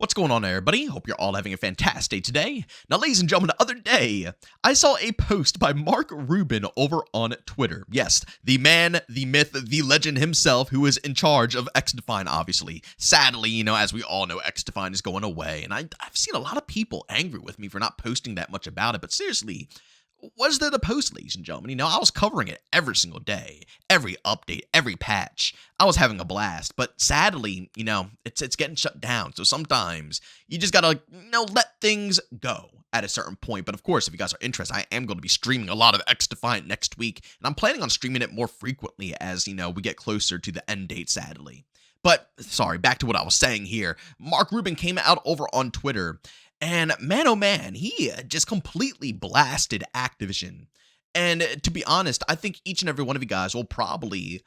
What's going on, everybody? Hope you're all having a fantastic day today. Now, ladies and gentlemen, the other day, I saw a post by Mark Rubin over on Twitter. Yes, the man, the myth, the legend himself, who is in charge of XDefiant, obviously. Sadly, as we all know, XDefiant is going away, and I've seen a lot of people angry with me for not posting that much about it, but seriously, what is there to post, ladies and gentlemen? I was covering it every single day, every update, every patch. I was having a blast, but sadly, it's getting shut down. So sometimes you just gotta, let things go at a certain point. But of course, if you guys are interested, I am going to be streaming a lot of XDefiant next week, and I'm planning on streaming it more frequently as, we get closer to the end date, sadly. But, sorry, back to what I was saying here. Mark Rubin came out over on Twitter, and man, oh man, he just completely blasted Activision. And to be honest, I think each and every one of you guys will probably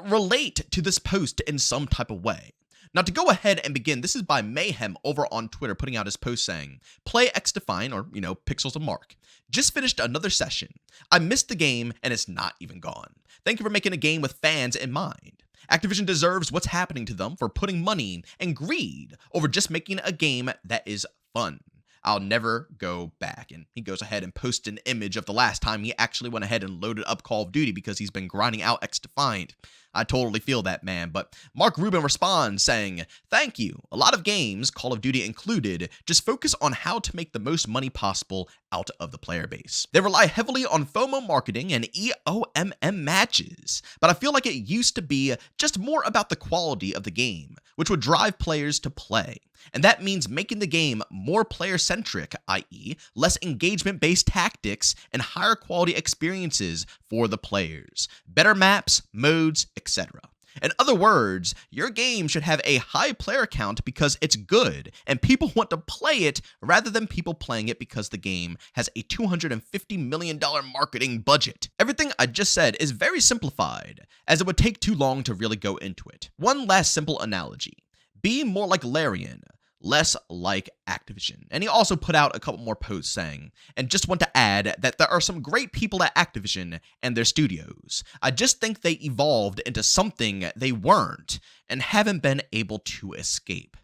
relate to this post in some type of way. Now, to go ahead and begin, this is by Mayhem over on Twitter putting out his post saying, "Play XDefiant," or, Pixels of Mark. "Just finished another session. I missed the game, and it's not even gone. Thank you for making a game with fans in mind. Activision deserves what's happening to them for putting money and greed over just making a game that is fun. I'll never go back." And he goes ahead and posts an image of the last time he actually went ahead and loaded up Call of Duty because he's been grinding out XDefiant. I totally feel that, man. But Mark Rubin responds saying, "Thank you. A lot of games, Call of Duty included, just focus on how to make the most money possible out of the player base. They rely heavily on FOMO marketing and EOMM matches, but I feel like it used to be just more about the quality of the game, which would drive players to play. And that means making the game more player-centric, i.e., less engagement-based tactics and higher quality experiences for the players. Better maps, modes, etc. In other words, your game should have a high player count because it's good and people want to play it rather than people playing it because the game has a $250 million marketing budget." Everything I just said is very simplified, as it would take too long to really go into it. One last simple analogy. Be more like Larian, less like Activision. And he also put out a couple more posts saying, "And just want to add that there are some great people at Activision and their studios. I just think they evolved into something they weren't and haven't been able to escape."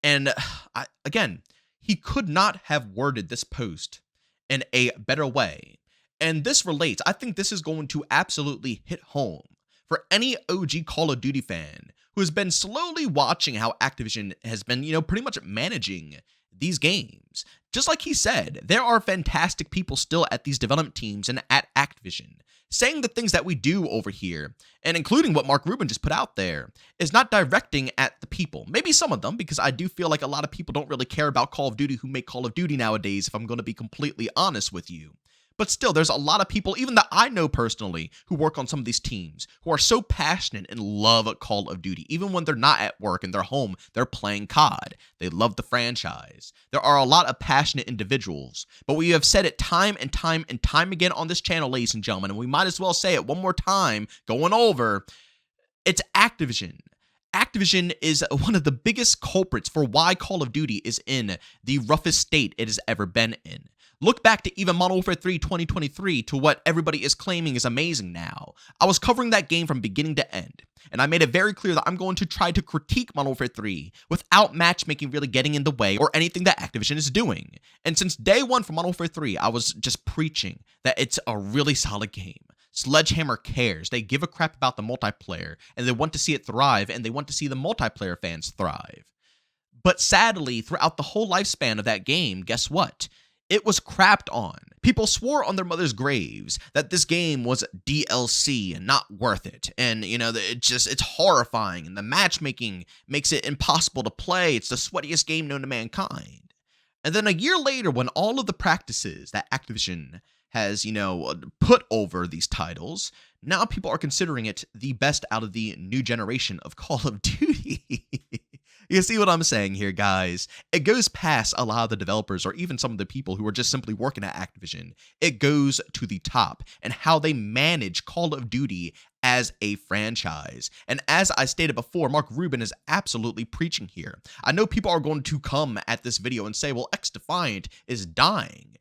And again, he could not have worded this post in a better way. And this relates, I think this is going to absolutely hit home for any OG Call of Duty fan who has been slowly watching how Activision has been, pretty much managing these games. Just like he said, there are fantastic people still at these development teams and at Activision. Saying the things that we do over here, and including what Mark Rubin just put out there, is not directing at the people. Maybe some of them, because I do feel like a lot of people don't really care about Call of Duty who make Call of Duty nowadays, if I'm going to be completely honest with you. But still, there's a lot of people, even that I know personally, who work on some of these teams, who are so passionate and love Call of Duty. Even when they're not at work and they're home, they're playing COD. They love the franchise. There are a lot of passionate individuals. But we have said it time and time and time again on this channel, ladies and gentlemen, and we might as well say it one more time, going over, it's Activision. Activision is one of the biggest culprits for why Call of Duty is in the roughest state it has ever been in. Look back to even Modern Warfare 3 2023 to what everybody is claiming is amazing now. I was covering that game from beginning to end, and I made it very clear that I'm going to try to critique Modern Warfare 3 without matchmaking really getting in the way or anything that Activision is doing. And since day one for Modern Warfare 3, I was just preaching that it's a really solid game. Sledgehammer cares. They give a crap about the multiplayer, and they want to see it thrive, and they want to see the multiplayer fans thrive. But sadly, throughout the whole lifespan of that game, guess what? It was crapped on. People swore on their mother's graves that this game was DLC and not worth it. And, it's horrifying. And the matchmaking makes it impossible to play. It's the sweatiest game known to mankind. And then a year later, when all of the practices that Activision has, put over these titles, now people are considering it the best out of the new generation of Call of Duty. You see what I'm saying here, guys? It goes past a lot of the developers or even some of the people who are just simply working at Activision. It goes to the top and how they manage Call of Duty as a franchise. And as I stated before, Mark Rubin is absolutely preaching here. I know people are going to come at this video and say, well, XDefiant is dying.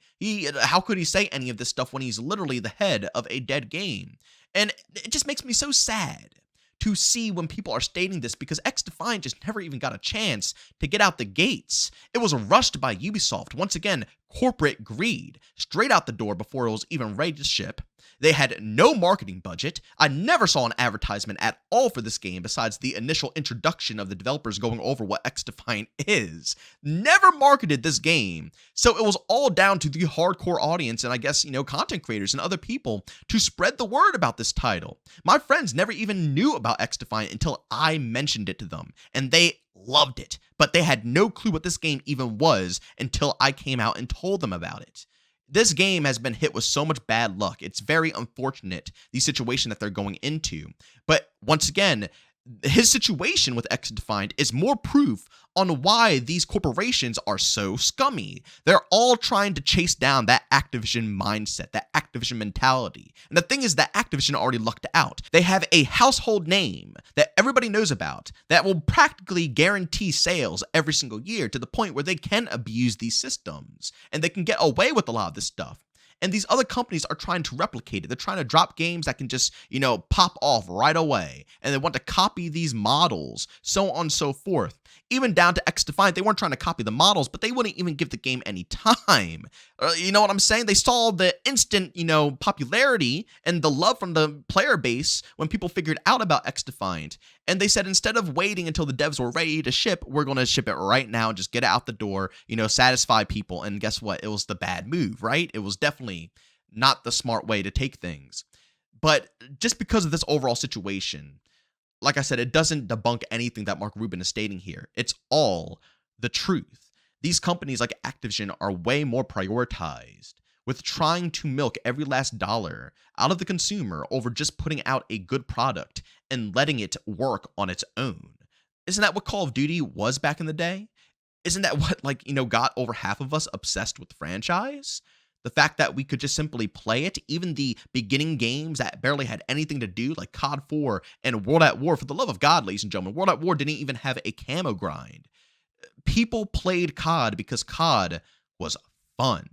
How could he say any of this stuff when he's literally the head of a dead game? And it just makes me so sad to see when people are stating this, because XDefiant just never even got a chance to get out the gates. It was rushed by Ubisoft. Once again, corporate greed, straight out the door before it was even ready to ship. They had no marketing budget. I never saw an advertisement at all for this game besides the initial introduction of the developers going over what XDefiant is. Never marketed this game. So it was all down to the hardcore audience and I guess, content creators and other people to spread the word about this title. My friends never even knew about XDefiant until I mentioned it to them, and they loved it. But they had no clue what this game even was until I came out and told them about it. This game has been hit with so much bad luck. It's very unfortunate, the situation that they're going into. But once again, his situation with XDefiant is more proof on why these corporations are so scummy. They're all trying to chase down that Activision mindset, that Activision mentality. And the thing is that Activision already lucked out. They have a household name that everybody knows about that will practically guarantee sales every single year to the point where they can abuse these systems and they can get away with a lot of this stuff. And these other companies are trying to replicate it. They're trying to drop games that can just, pop off right away. And they want to copy these models, so on and so forth. Even down to XDefiant, they weren't trying to copy the models, but they wouldn't even give the game any time. You know what I'm saying? They saw the instant, popularity and the love from the player base when people figured out about XDefiant. And they said, instead of waiting until the devs were ready to ship, we're going to ship it right now and just get it out the door, satisfy people. And guess what? It was the bad move, right? It was definitely not the smart way to take things. But just because of this overall situation, like I said, it doesn't debunk anything that Mark Rubin is stating here. It's all the truth. These companies like Activision are way more prioritized with trying to milk every last dollar out of the consumer over just putting out a good product and letting it work on its own. Isn't that what Call of Duty was back in the day? Isn't that what, got over half of us obsessed with the franchise? The fact that we could just simply play it, even the beginning games that barely had anything to do, like COD 4 and World at War, for the love of God, ladies and gentlemen, World at War didn't even have a camo grind. People played COD because COD was fun.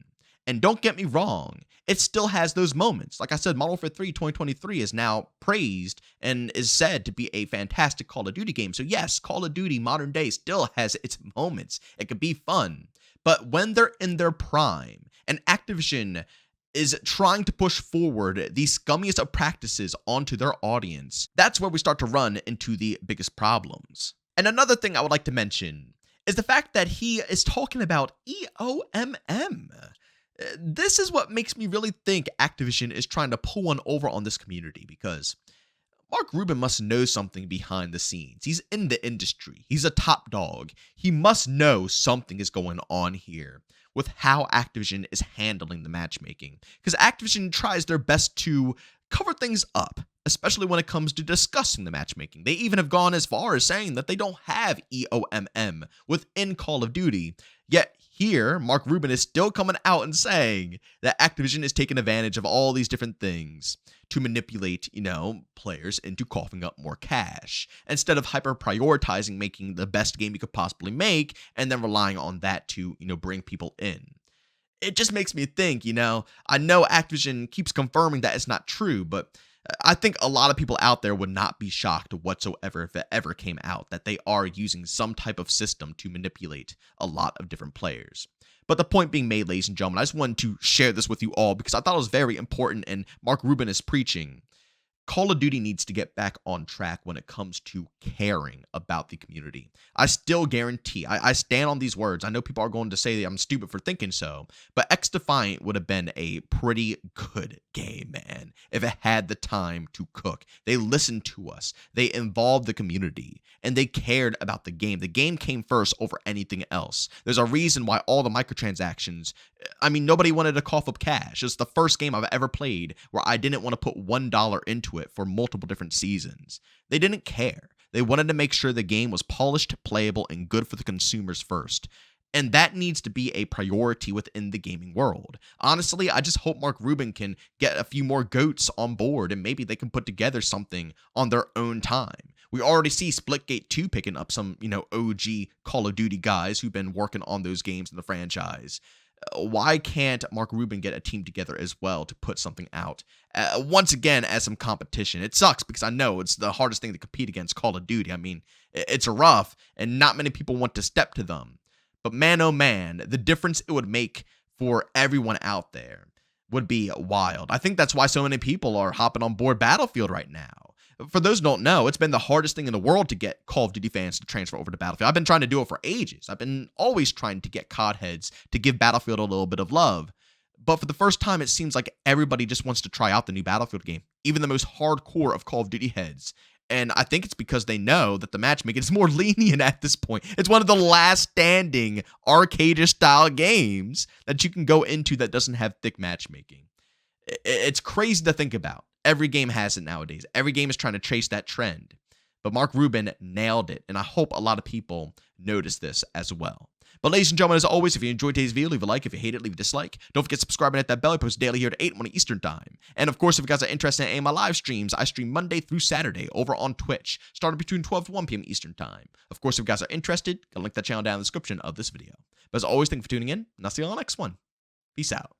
And don't get me wrong, it still has those moments. Like I said, Modern Warfare 3 2023 is now praised and is said to be a fantastic Call of Duty game. So yes, Call of Duty modern day still has its moments. It could be fun. But when they're in their prime, and Activision is trying to push forward the scummiest of practices onto their audience, that's where we start to run into the biggest problems. And another thing I would like to mention is the fact that he is talking about EOMM. This is what makes me really think Activision is trying to pull one over on this community, because Mark Rubin must know something behind the scenes. He's in the industry. He's a top dog. He must know something is going on here with how Activision is handling the matchmaking, because Activision tries their best to cover things up, especially when it comes to discussing the matchmaking. They even have gone as far as saying that they don't have EOMM within Call of Duty, yet here, Mark Rubin is still coming out and saying that Activision is taking advantage of all these different things to manipulate, players into coughing up more cash, instead of hyper prioritizing making the best game you could possibly make and then relying on that to, bring people in. It just makes me think, I know Activision keeps confirming that it's not true, but I think a lot of people out there would not be shocked whatsoever if it ever came out that they are using some type of system to manipulate a lot of different players. But the point being made, ladies and gentlemen, I just wanted to share this with you all because I thought it was very important, and Mark Rubin is preaching. Call of Duty needs to get back on track when it comes to caring about the community. I still guarantee, I stand on these words. I know people are going to say that I'm stupid for thinking so, but XDefiant would have been a pretty good game, man, if it had the time to cook. They listened to us, they involved the community, and they cared about the game. The game came first over anything else. There's a reason why all the microtransactions, nobody wanted to cough up cash. It's the first game I've ever played where I didn't want to put $1 into it for multiple different seasons. They didn't care. They wanted to make sure the game was polished, playable, and good for the consumers first. And that needs to be a priority within the gaming world. Honestly, I just hope Mark Rubin can get a few more goats on board and maybe they can put together something on their own time. We already see Splitgate 2 picking up some, OG Call of Duty guys who've been working on those games in the franchise. Why can't Mark Rubin get a team together as well to put something out? Once again, as some competition. It sucks because I know it's the hardest thing to compete against Call of Duty. I mean, it's rough, and not many people want to step to them. But man, oh man, the difference it would make for everyone out there would be wild. I think that's why so many people are hopping on board Battlefield right now. For those who don't know, it's been the hardest thing in the world to get Call of Duty fans to transfer over to Battlefield. I've been trying to do it for ages. I've been always trying to get COD heads to give Battlefield a little bit of love. But for the first time, it seems like everybody just wants to try out the new Battlefield game, even the most hardcore of Call of Duty heads. And I think it's because they know that the matchmaking is more lenient at this point. It's one of the last standing arcade style games that you can go into that doesn't have thick matchmaking. It's crazy to think about. Every game has it nowadays. Every game is trying to chase that trend. But Mark Rubin nailed it, and I hope a lot of people notice this as well. But ladies and gentlemen, as always, if you enjoyed today's video, leave a like. If you hate it, leave a dislike. Don't forget to subscribe and hit that bell. I post daily here at 8 Eastern Time. And of course, if you guys are interested in any of my live streams, I stream Monday through Saturday over on Twitch, starting between 12 to 1 p.m. Eastern Time. Of course, if you guys are interested, I'll link that channel down in the description of this video. But as always, thank you for tuning in, and I'll see you on the next one. Peace out.